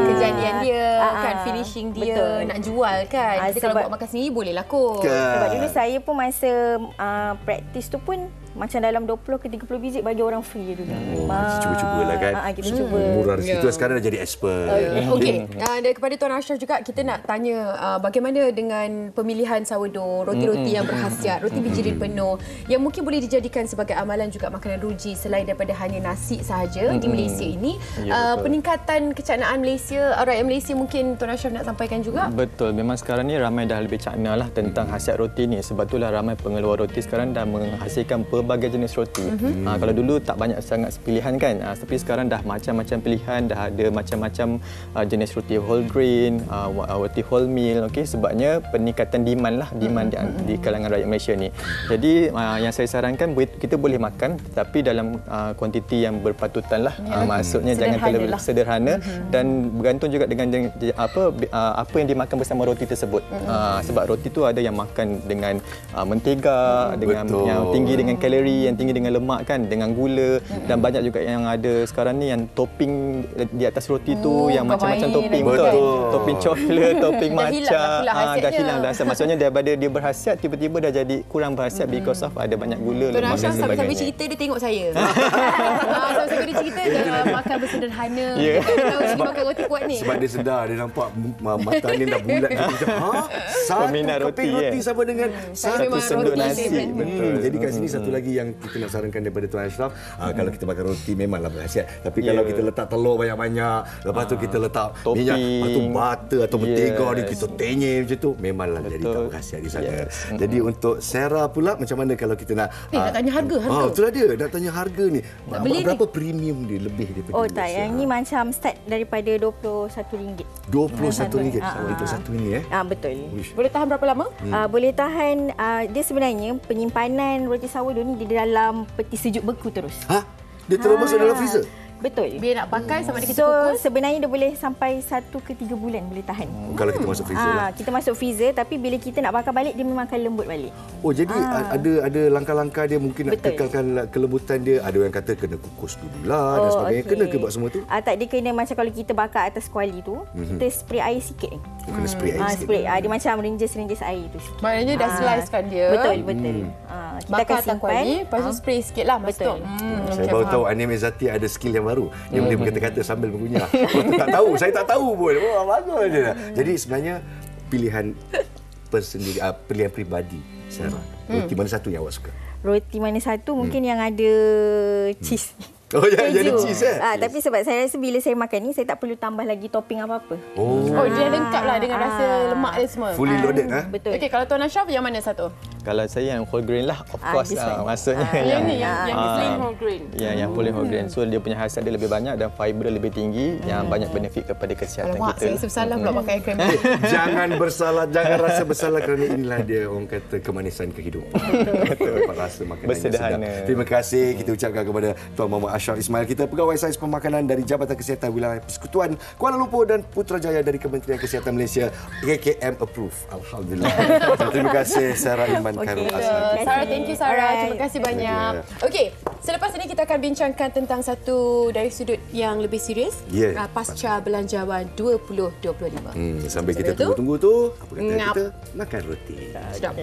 Kejadian dia, kan finishing dia, betul. nak jual kan. Kita kalau buat makan sendiri boleh lah kot. Sebab dulu saya pun masa praktis tu pun macam dalam 20 ke 30 biji bagi orang free juga. Cuba-cubalah kan. Kita cuba. Murah rezeki tu sekarang dah jadi expert. Okey. Kepada Tuan Ashraf juga kita nak tanya bagaimana dengan pemilihan sourdough, roti-roti yang berkhasiat, roti biji penuh yang mungkin boleh dijadikan sebagai amalan juga makanan ruji selain daripada hanya nasi sahaja di Malaysia ini. Peningkatan kecanaan Malaysia, rakyat Malaysia mungkin Tuan Ashraf nak sampaikan juga. Betul, memang sekarang ni ramai dah lebih cakna lah tentang khasiat roti ni. Sebab itulah ramai pengeluar roti sekarang dah menghasilkan pelbagai jenis roti. Kalau dulu tak banyak sangat pilihan kan, tapi sekarang dah macam-macam pilihan, dah ada macam-macam jenis roti whole grain, roti whole meal. Okey, sebabnya peningkatan demand di kalangan rakyat Malaysia ni. Jadi yang saya sarankan kita boleh makan tapi dalam kuantiti yang berpatutan lah. Maksudnya jangan terlalu sederhana dan bergantung juga dengan apa yang dimakan bersama roti tersebut. Sebab roti tu ada yang makan dengan mentega, dengan yang tinggi dengan kalori, yang tinggi dengan lemak kan, dengan gula, dan banyak juga yang ada sekarang ni yang topping di atas roti tu yang macam-macam topping. Betul. Topping coklat, topping matcha. Dah hilang dah. Maksudnya daripada dia berkhasiat tiba-tiba dah jadi kurang berkhasiat because of ada banyak gula, lemak dan sebagainya. Sambil cerita dia tengok saya. Sambil dia cerita dia makan bersederhana. Tahu makan roti kuat ni. Sebab dia sedar, dia nampak mata dia dah bulat. Peminat roti sama dengan satu sendok nasi. Betul. Jadi kat sini satu lagi yang kita nak sarankan daripada Tuan Ashraf, kalau kita makan roti memanglah berkhasiat. Tapi kalau kita letak telur banyak-banyak, lepas tu kita letak minyak, lepas tu butter atau mentega ni kita tenyih macam tu, memanglah jadi tak berkhasiat di sana. Jadi untuk Sarah pula, macam mana kalau kita nak nak tanya harga? Betul ada, nak tanya harga ni. Berapa premium dia lebih daripada tak, yang ni macam start daripada RM21. RM21 untuk satu ini Betul. Boleh tahan berapa lama? Boleh tahan, dia sebenarnya penyimpanan roti sourdough ni di dalam peti sejuk beku terus. Dia terus masuk dalam freezer? Betul. Bila nak pakai sama ada kita kukus. Sebenarnya dia boleh sampai 1 ke 3 bulan boleh tahan. Kalau kita masuk freezer lah. Kita masuk freezer, tapi bila kita nak bakar balik dia memang akan lembut balik. Oh, jadi ada langkah-langkah dia mungkin nak kekalkan kelembutan dia. Ada yang kata kena kukus dulu lah dan sebagainya. Kena ke buat semua tu? Tak, dia kena macam kalau kita bakar atas kuali tu, kita spray air sikit. Kena spray air sikit. Dia macam rinjis air tu sikit. Maknanya dah slice kan dia. Betul. Kita bakar akan tak kuat simpan. ni, lepas tu spray sikit lah Mas Betul. Tok. Saya baru tahu Ani Mezati ada skill yang baru. Dia boleh berkata-kata sambil mengunyah. Tak tahu, saya tak tahu pun. Oh, bagus dia. Jadi sebenarnya pilihan pilihan peribadi Sarah. Roti mana satu yang awak suka? Roti mana satu mungkin yang ada cheese. Oh, ya, jadi Keju. cheese Tapi sebab saya rasa bila saya makan ni, saya tak perlu tambah lagi topping apa-apa. Oh, Dia lengkap lah dengan rasa lemak dia semua. fully loaded Betul. Okey, kalau Tuan Ashraf yang mana satu? Kalau saya yang whole grain lah, of course. this one. Maksudnya Yang ni, yang plain whole grain. yang fully whole grain. So dia punya khasiat dia lebih banyak dan fiber dia lebih tinggi yang banyak benefit kepada kesihatan Alamak, kita. saya rasa bersalah pula pakai air krem. jangan bersalah, jangan rasa bersalah kerana inilah dia orang kata kemanisan kehidupan. Dapat rasa makanan yang Bersederhana. sedap. Terima kasih kita ucapkan kepada Tuan Muhammad Ashraf Ismail, kita Pegawai Sains Pemakanan dari Jabatan Kesihatan Wilayah Persekutuan Kuala Lumpur dan Putrajaya dari Kementerian Kesihatan Malaysia, KKM approve. Alhamdulillah. Terima kasih Sarah Iman Khairul Aslan. Sarah, thank you Sarah. Alright. Terima kasih banyak. Okey, selepas ini kita akan bincangkan tentang satu dari sudut yang lebih serius. Ya. Pasca Belanjawan 2025. Sambil kita Sebelum tu, tunggu-tunggu tu, apa kata ngap. kita makan roti. Sedap.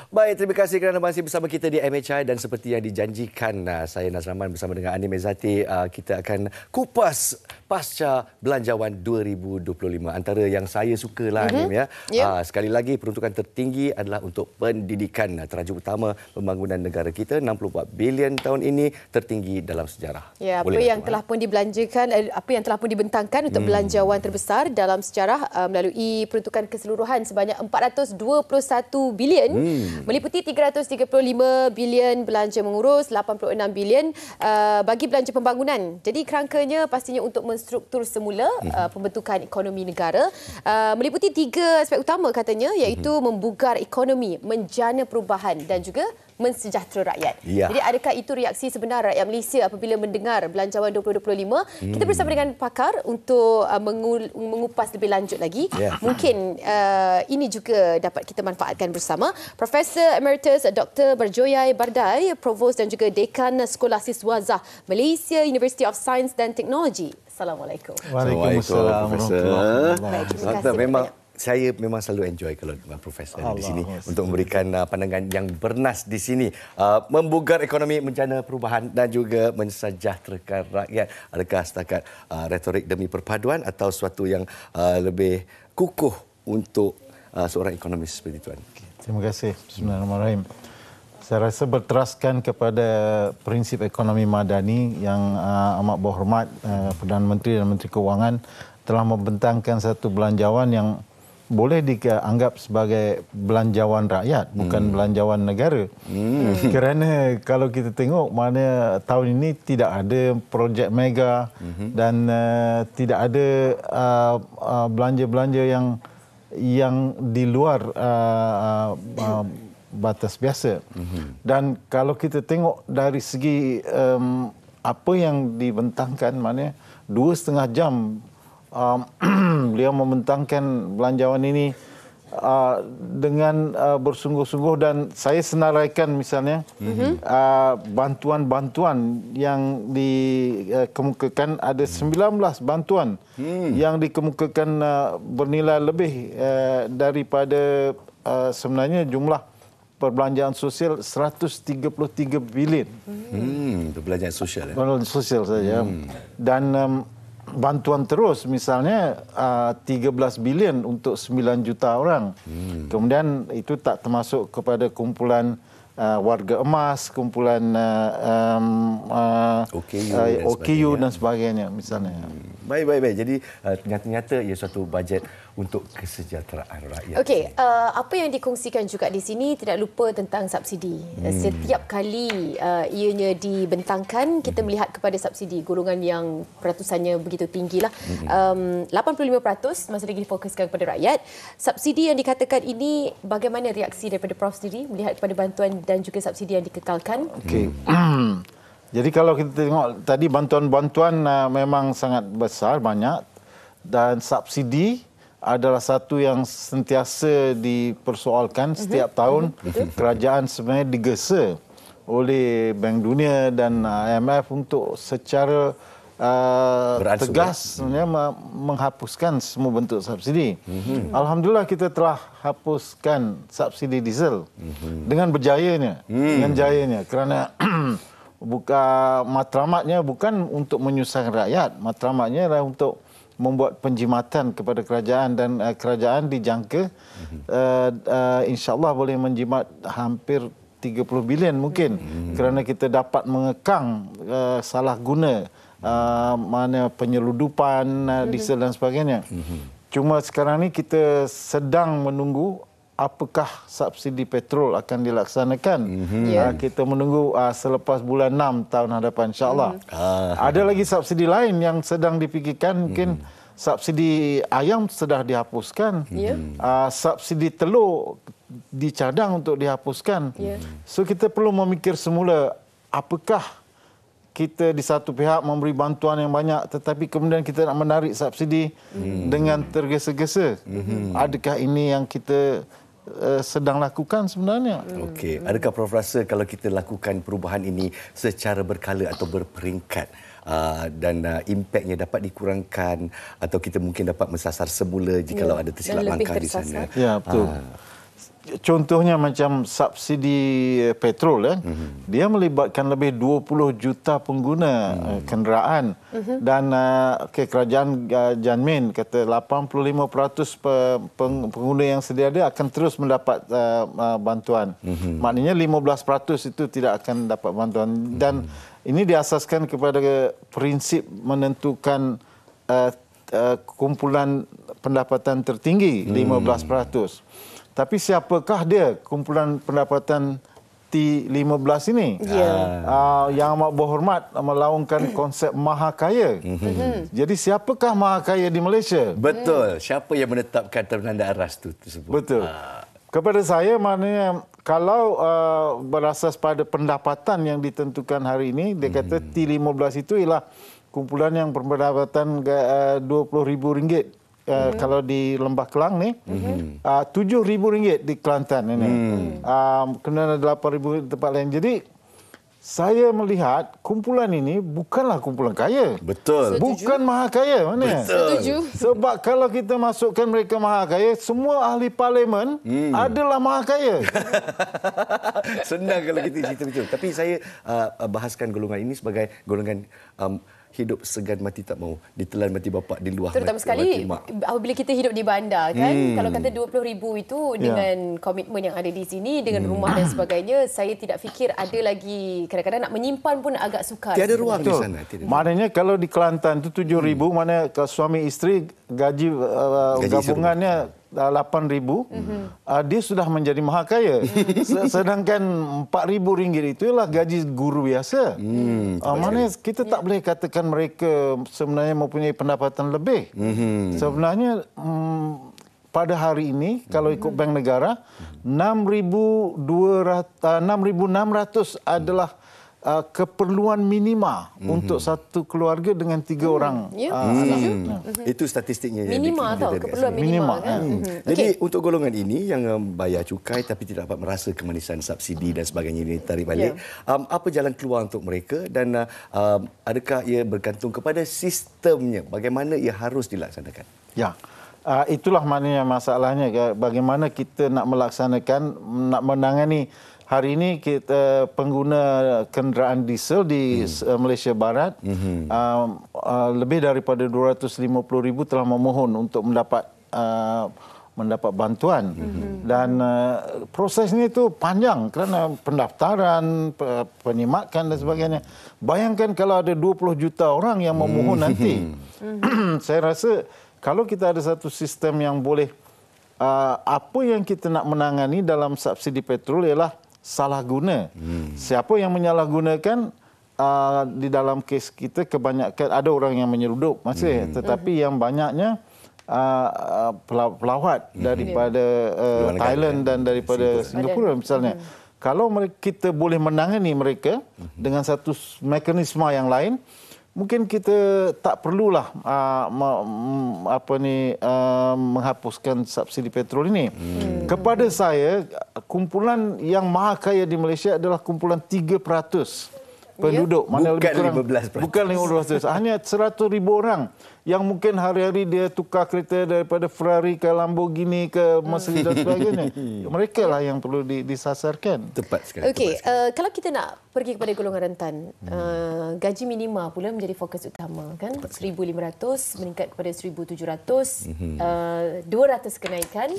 Baik, terima kasih kerana masih bersama kita di MHI dan seperti yang dijanjikan, saya Nazraman bersama dengan Ani Mezati, kita akan kupas pasca Belanjawan 2025. Antara yang saya sukalah Anim ya. Sekali lagi peruntukan tertinggi adalah untuk pendidikan. Terajuk utama pembangunan negara kita 64 bilion tahun ini tertinggi dalam sejarah. Ya, apa yang telah pun dibelanjakan, apa yang telah pun dibentangkan untuk belanjawan terbesar dalam sejarah melalui peruntukan keseluruhan sebanyak 421 bilion. Meliputi 335 bilion belanja mengurus, 86 bilion bagi belanja pembangunan. Jadi kerangkanya pastinya untuk menstruktur semula pembentukan ekonomi negara. Meliputi 3 aspek utama katanya, iaitu membugar ekonomi, menjana perubahan dan juga mensejahtera rakyat. Ya. Jadi adakah itu reaksi sebenar rakyat Malaysia apabila mendengar Belanjawan 2025? Kita bersama dengan pakar untuk mengupas lebih lanjut lagi. Ya. Mungkin ini juga dapat kita manfaatkan bersama. Profesor Emeritus Dr. Berjoyai Bardai, Provost dan juga Dekan Sekolah Siswazah Malaysia University of Science dan Teknologi. Assalamualaikum. Waalaikumsalam. Doktor, saya memang selalu enjoy kalau Profesor ada di sini untuk memberikan pandangan yang bernas di sini. Membugar ekonomi, menjana perubahan dan juga mensejahterakan rakyat. Adakah setakat retorik demi perpaduan atau sesuatu yang lebih kukuh untuk seorang ekonomis seperti Tuan? Terima kasih. Bismillahirrahmanirrahim. Saya rasa berteraskan kepada prinsip ekonomi madani yang amat berhormat Perdana Menteri dan Menteri Kewangan telah membentangkan satu belanjawan yang boleh dianggap sebagai belanjawan rakyat, bukan belanjawan negara. Kerana kalau kita tengok mana tahun ini tidak ada projek mega dan tidak ada belanja-belanja yang di luar batas biasa. Dan kalau kita tengok dari segi apa yang dibentangkan, maknanya 2,5 jam beliau membentangkan belanjawan ini dengan bersungguh-sungguh, dan saya senaraikan misalnya bantuan-bantuan yang dikemukakan, ada 19 bantuan yang dikemukakan bernilai lebih daripada sebenarnya jumlah perbelanjaan sosial 133 bilion. Perbelanjaan sosial. Perbelanjaan sosial saja. Dan bantuan terus misalnya 13 bilion untuk 9 juta orang. Kemudian itu tak termasuk kepada kumpulan warga emas, kumpulan OKU dan sebagainya misalnya. Baik. Jadi nyata-nyata ia suatu bajet untuk kesejahteraan rakyat. Okey, apa yang dikongsikan juga di sini tidak lupa tentang subsidi. Setiap kali ianya dibentangkan, kita melihat kepada subsidi golongan yang peratusannya begitu tinggilah. 85% masih lagi difokuskan kepada rakyat. Subsidi yang dikatakan ini, bagaimana reaksi daripada Prof sendiri melihat kepada bantuan dan juga subsidi yang dikekalkan? Okey. Jadi kalau kita tengok tadi bantuan-bantuan memang sangat besar, banyak, dan subsidi adalah satu yang sentiasa dipersoalkan setiap tahun. Kerajaan sebenarnya digesa oleh Bank Dunia dan IMF untuk secara tegas sebenarnya menghapuskan semua bentuk subsidi. Alhamdulillah kita telah hapuskan subsidi diesel dengan berjayanya, kerana matlamatnya bukan untuk menyusahkan rakyat, matlamatnya adalah untuk membuat penjimatan kepada kerajaan dan kerajaan dijangka insya-Allah boleh menjimat hampir 30 bilion mungkin kerana kita dapat mengekang salah guna mana penyeludupan diesel dan sebagainya. Cuma sekarang ni kita sedang menunggu apakah subsidi petrol akan dilaksanakan. Kita menunggu selepas bulan 6 tahun hadapan insya-Allah. Ada lagi subsidi lain yang sedang dipikirkan, mungkin subsidi ayam sudah dihapuskan. Subsidi telur dicadang untuk dihapuskan. So kita perlu memikir semula apakah kita di satu pihak memberi bantuan yang banyak tetapi kemudian kita nak menarik subsidi dengan tergesa-gesa. Adakah ini yang kita sedang lakukan sebenarnya? Okey, adakah Prof rasa kalau kita lakukan perubahan ini secara berkala atau berperingkat dan impaknya dapat dikurangkan atau kita mungkin dapat mensasar semula jikalau ada tersilap langkah di sana? Ya, betul. Contohnya macam subsidi petrol, dia melibatkan lebih 20 juta pengguna kenderaan dan kerajaan Janmin kata 85% pengguna yang sedia ada akan terus mendapat bantuan. Maknanya 15% itu tidak akan dapat bantuan dan ini diasaskan kepada prinsip menentukan kumpulan pendapatan tertinggi 15%. Tapi siapakah dia kumpulan pendapatan T15 ini? Yang amat berhormat melaungkan konsep maha kaya. Jadi siapakah maha kaya di Malaysia? Betul. Siapa yang menetapkan tanda aras tersebut? Betul. Kepada saya maknanya kalau berasas pada pendapatan yang ditentukan hari ini, dia kata T15 itu ialah kumpulan yang berpendapatan RM20,000. Kalau di Lembah Kelang ni, RM7,000 di Kelantan ini. Kena RM8,000 di tempat lain. Jadi saya melihat kumpulan ini bukanlah kumpulan kaya. Betul. Bukan maha kaya. Mana? Setuju. Sebab kalau kita masukkan mereka maha kaya, semua ahli parlimen adalah maha kaya. Senang kalau kita cerita betul. Tapi saya bahaskan golongan ini sebagai golongan hidup segan mati tak mau, ditelan mati bapa, di luar terutama sekali apabila kita hidup di bandar kan. Kalau kata 20,000 itu dengan komitmen yang ada di sini dengan rumah dan sebagainya, saya tidak fikir ada lagi, kadang-kadang nak menyimpan pun agak sukar. Tiada ruang di sana. Maknanya kalau di Kelantan itu 7,000, mana suami isteri gaji gabungannya 8,000, dia sudah menjadi maha kaya. Sedangkan RM4,000 itu ialah gaji guru biasa. Maknanya kita tak boleh katakan mereka sebenarnya mempunyai pendapatan lebih. Sebenarnya pada hari ini kalau ikut Bank Negara 6,600 adalah keperluan minima untuk satu keluarga dengan 3 orang. Itu statistiknya. Minima atau keperluan minima. Kan? Jadi untuk golongan ini yang bayar cukai tapi tidak dapat merasa kemanisan subsidi dan sebagainya ini tarik balik, apa jalan keluar untuk mereka dan adakah ia bergantung kepada sistemnya? Bagaimana ia harus dilaksanakan? Ya. Itulah maknanya masalahnya. Bagaimana kita nak melaksanakan, nak menangani. Hari ini kita pengguna kenderaan diesel di Malaysia Barat lebih daripada 250,000 telah memohon untuk mendapat bantuan dan prosesnya itu panjang kerana pendaftaran, penyimakan dan sebagainya. Bayangkan kalau ada 20 juta orang yang memohon nanti. Saya rasa kalau kita ada satu sistem yang boleh apa yang kita nak menangani dalam subsidi petrol ialah salah guna. Siapa yang menyalahgunakan di dalam kes kita kebanyakan ada orang yang menyeludup masih, tetapi yang banyaknya pelawat daripada Thailand dan daripada Singapura misalnya. Kalau kita boleh menangani mereka dengan satu mekanisme yang lain, mungkin kita tak perlulah menghapuskan subsidi petrol ini. Kepada saya, kumpulan yang maha kaya di Malaysia adalah kumpulan 3% penduduk. Mana bukan lebih kurang, 15%. Bukan 15%. Hanya 100,000 orang yang mungkin hari-hari dia tukar kereta daripada Ferrari ke Lamborghini ke Mercedes dan sebagainya. Mereka lah yang perlu disasarkan. Tepat sekali. Okey, kalau kita nak pergi kepada golongan rentan, gaji minima pula menjadi fokus utama, kan? 1,500 meningkat kepada 1,700, 200 kenaikan.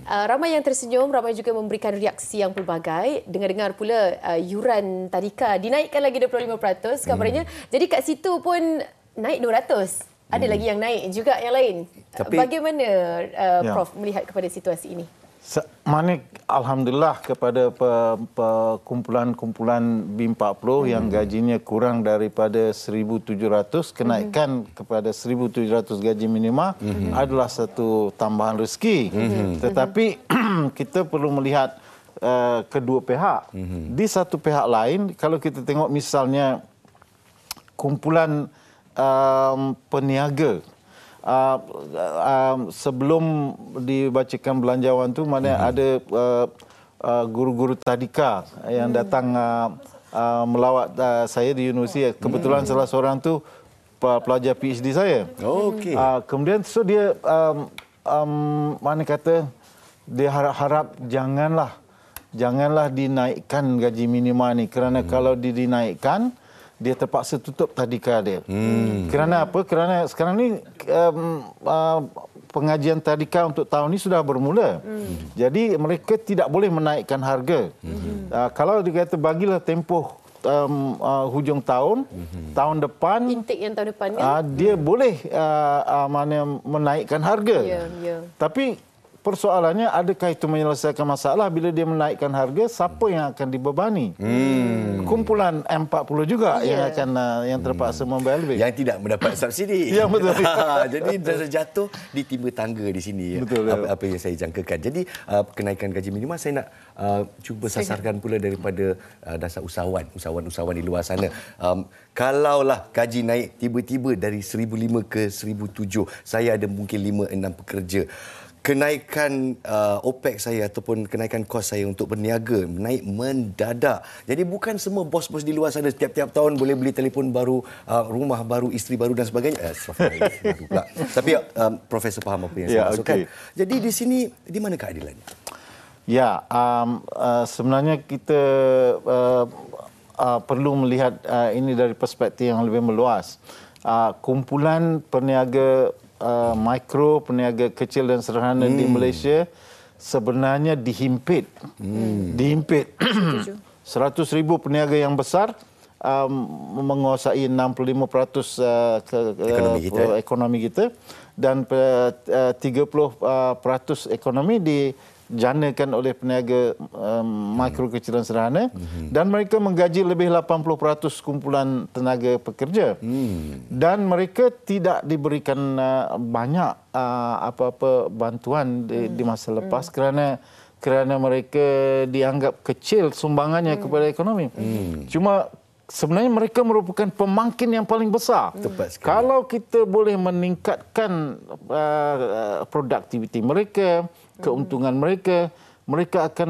Ramai yang tersenyum, ramai juga memberikan reaksi yang pelbagai. Dengar-dengar pula yuran tadika dinaikkan lagi 25%, kabarnya. Jadi kat situ pun naik 200. Ada lagi yang naik juga yang lain. Tapi, bagaimana Prof melihat kepada situasi ini? Alhamdulillah kepada kumpulan-kumpulan B40 yang gajinya kurang daripada 1,700, kenaikan kepada 1,700 gaji minima adalah satu tambahan rezeki. Tetapi kita perlu melihat kedua pihak. Di satu pihak lain, kalau kita tengok misalnya kumpulan peniaga, sebelum dibacakan belanjawan tu mana ada guru-guru tadika yang datang melawat saya di universiti. Kebetulan salah seorang tu pelajar PhD saya. Okey. Kemudian dia mana kata dia harap-harap janganlah dinaikkan gaji minima ni, kerana kalau dinaikkan dia terpaksa tutup tadika dia. Kerana apa? Kerana sekarang ni pengajian tadika untuk tahun ini sudah bermula. Jadi mereka tidak boleh menaikkan harga. Kalau dikata bagilah tempoh hujung tahun, tahun depan, intake yang tahun depan kan? Dia boleh menaikkan harga. Tapi persoalannya, adakah itu menyelesaikan masalah? Bila dia menaikkan harga, siapa yang akan dibebani? Kumpulan M40 juga yang terpaksa membayar lebih. Yang tidak mendapat subsidi. Ya, betul. Jadi terjatuh di timba tangga di sini. Betul, apa yang saya jangkakan. Jadi kenaikan gaji minima saya nak cuba sasarkan pula daripada dasar usahawan di luar sana. Kalaulah gaji naik tiba-tiba dari 1,500 ke 1,700, saya ada mungkin 5-6 pekerja. Kenaikan OPEX saya ataupun kenaikan kos saya untuk berniaga naik mendadak. Jadi bukan semua bos-bos di luar sana setiap tahun boleh beli telefon baru, rumah baru, isteri baru dan sebagainya. Tapi Profesor faham apa yang saya maksudkan. Jadi di sini, di mana keadilan? Ya, sebenarnya kita perlu melihat ini dari perspektif yang lebih meluas. Kumpulan peniaga mikro, peniaga kecil dan sederhana di Malaysia sebenarnya dihimpit. 100,000 peniaga yang besar menguasai 65% ekonomi kita dan 30% ekonomi dijanakan oleh peniaga mikro kecil dan sederhana, dan mereka menggaji lebih 80% kumpulan tenaga pekerja. Dan mereka tidak diberikan banyak apa-apa bantuan di masa lepas kerana mereka dianggap kecil sumbangannya kepada ekonomi. Cuma sebenarnya mereka merupakan pemangkin yang paling besar. Kalau kita boleh meningkatkan produktiviti mereka, keuntungan mereka akan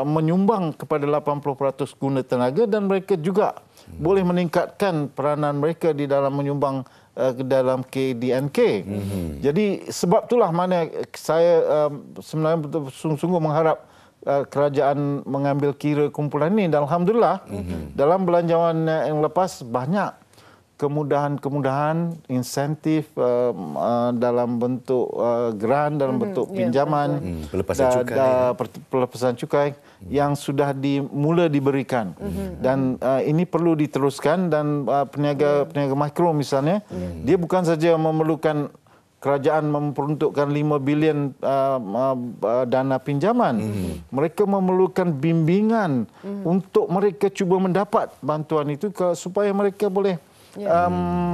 menyumbang kepada 80% guna tenaga, dan mereka juga boleh meningkatkan peranan mereka di dalam menyumbang ke dalam KDNK. Jadi sebab itulah mana saya sebenarnya sungguh-sungguh mengharap kerajaan mengambil kira kumpulan ini. Dan alhamdulillah dalam belanjawan yang lepas banyak kemudahan-kemudahan, insentif dalam bentuk grant, dalam bentuk pinjaman, pelepasan cukai yang sudah mula diberikan. Dan ini perlu diteruskan, dan peniaga mikro misalnya, dia bukan saja memerlukan kerajaan memperuntukkan 5 bilion dana pinjaman. Mereka memerlukan bimbingan untuk mereka cuba mendapat bantuan itu supaya mereka boleh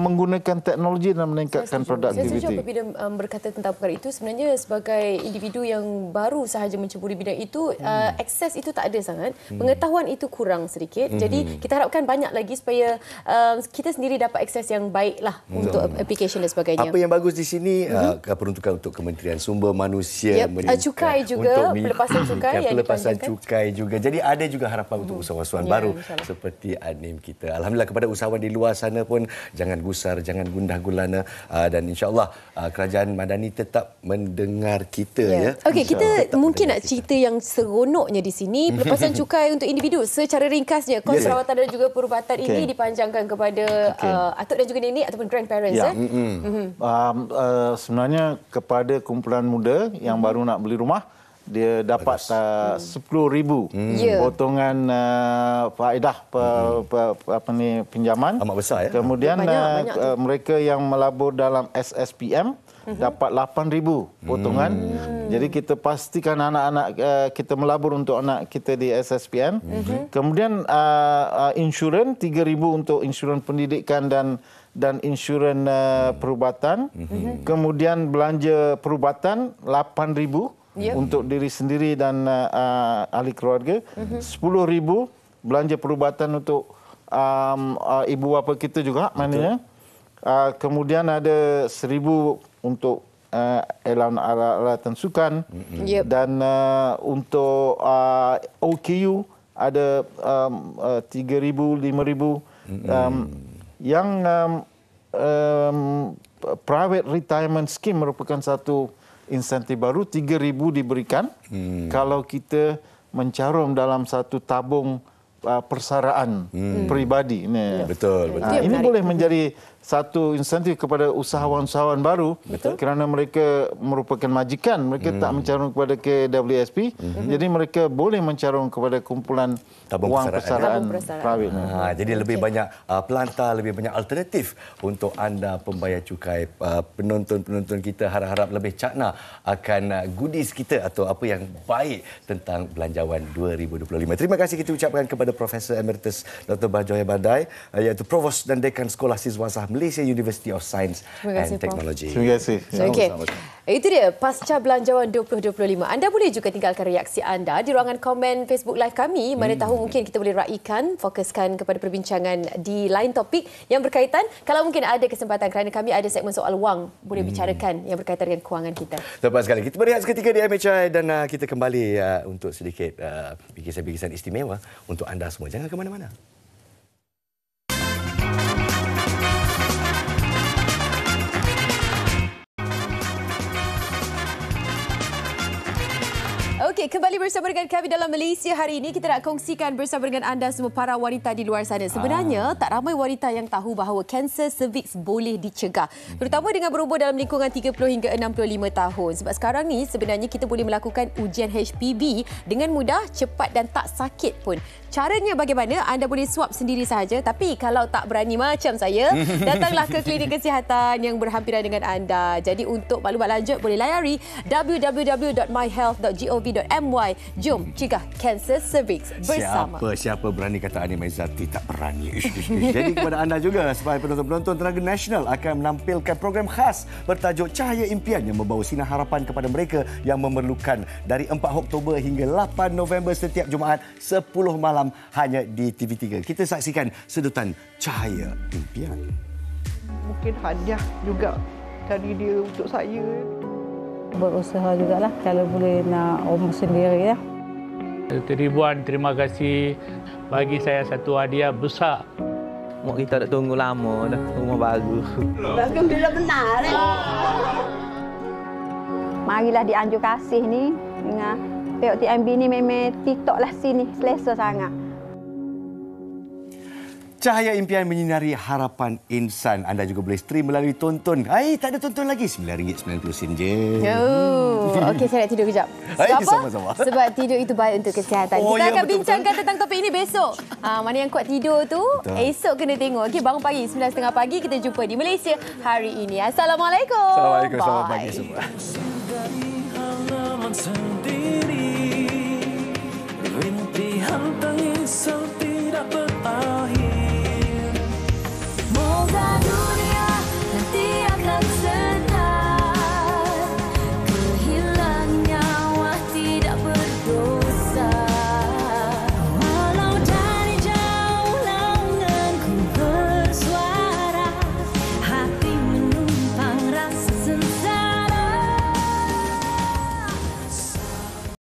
menggunakan teknologi dan meningkatkan produktiviti. Saya setuju apabila berkata tentang perkara itu, sebenarnya sebagai individu yang baru sahaja menceburi bidang itu, akses itu tak ada sangat, pengetahuan itu kurang sedikit. Jadi kita harapkan banyak lagi supaya kita sendiri dapat akses yang baiklah untuk aplikasi dan sebagainya. Apa yang bagus di sini, peruntukan untuk Kementerian Sumber Manusia, cukai juga, pelepasan cukai yang pelepasan dipanjangkan. cukai juga. Jadi ada juga harapan untuk usahawan baru seperti ANIM kita. Alhamdulillah, kepada usahawan di luar sana pun jangan gusar, jangan gundah gulana, dan insya-Allah kerajaan Madani tetap mendengar kita ya. Okey, kita mungkin nak cerita yang seronoknya di sini, pelepasan cukai untuk individu. Secara ringkasnya, kos rawatan dan juga perubatan ini dipanjangkan kepada atuk dan juga nenek ataupun grandparents. Sebenarnya kepada kumpulan muda yang baru nak beli rumah, dia dapat 10,000 potongan faedah pinjaman. Amat besar ya. Kemudian mereka yang melabur dalam SSPM dapat 8,000 potongan. Jadi kita pastikan anak-anak kita melabur untuk anak kita di SSPM. Kemudian insurans 3,000 untuk insurans pendidikan dan insurans perubatan. Kemudian belanja perubatan 8,000 untuk diri sendiri dan ahli keluarga. 10,000 belanja perubatan untuk ibu bapa kita juga maknanya. Kemudian ada 1,000 untuk alatan sukan. Dan untuk OKU ada 3,000, 5,000. Yang private retirement scheme merupakan satu insentif baru, 3,000 diberikan kalau kita mencarum dalam satu tabung persaraan peribadi. Betul. Ini boleh menjadi satu insentif kepada usahawan-usahawan baru kerana mereka merupakan majikan, mereka tak mencarum kepada KWSP, jadi mereka boleh mencarum kepada kumpulan tabung wang persaraan private. Jadi lebih banyak pelantar, lebih banyak alternatif untuk anda pembayar cukai. Penonton-penonton kita harap-harap lebih cakna akan goodies kita atau apa yang baik tentang Belanjawan 2025. Terima kasih kita ucapkan kepada Profesor Emeritus Dr. Bajoya Badai, iaitu Provos dan Dekan Sekolah Siswasah Malaysia University of Science and Technology. Terima kasih. Okey. Itu dia pasca Belanjawan 2025. Anda boleh juga tinggalkan reaksi anda di ruangan komen Facebook Live kami. Mana tahu mungkin kita boleh raikan, fokuskan kepada perbincangan di lain topik yang berkaitan. Kalau mungkin ada kesempatan kerana kami ada segmen soal wang, boleh bicarakan yang berkaitan dengan kewangan kita. Tepat sekali. Kita berehat seketika di MHI dan kita kembali untuk sedikit bingkisan-bingkisan istimewa untuk anda semua. Jangan ke mana-mana. Okey, kembali bersama dengan kami dalam Malaysia hari ini. Kita nak kongsikan bersama dengan anda semua para wanita di luar sana. Sebenarnya tak ramai wanita yang tahu bahawa kanser cervix boleh dicegah. Terutama dengan berumur dalam lingkungan 30 hingga 65 tahun. Sebab sekarang ni sebenarnya kita boleh melakukan ujian HPV dengan mudah, cepat dan tak sakit pun. Caranya bagaimana? Anda boleh swab sendiri sahaja. Tapi kalau tak berani macam saya, datanglah ke klinik kesihatan yang berhampiran dengan anda. Jadi untuk maklumat lanjut boleh layari www.myhealth.gov.my. Jom cegah kanser cervix bersama. Siapa berani kata Anim Aizati tak berani. Jadi kepada anda juga sebagai penonton-penonton, Tenaga Nasional akan menampilkan program khas bertajuk Cahaya Impian yang membawa sinar harapan kepada mereka yang memerlukan dari 4 Oktober hingga 8 November setiap Jumaat 10 malam hanya di TV3. Kita saksikan sedutan Cahaya Impian. Mungkin hadiah juga dari dia untuk saya. Berusaha jugalah kalau boleh nak umur sendiri ya. Ribuan terima kasih bagi saya satu hadiah besar. Mak kita dah tunggu lama dah, rumah baru. Alhamdulillah benar. Marilah dianjur kasih ni dengan tengok TMB ni memang TikTok lah sini selesa sangat. Cahaya Impian menyinari harapan insan. Anda juga boleh stream melalui Tonton. Tak ada Tonton lagi. RM9.90 je. Okey, saya nak tidur kejap. Sebab apa? Sama-sama. Sebab tidur itu baik untuk kesihatan. Kita akan bincangkan tentang topik ini besok. Mana yang kuat tidur tu, esok kena tengok. Okey, bangun pagi 9.30 pagi kita jumpa di Malaysia hari ini. Assalamualaikum. Assalamualaikum. Selamat pagi semua. Rintihan tangis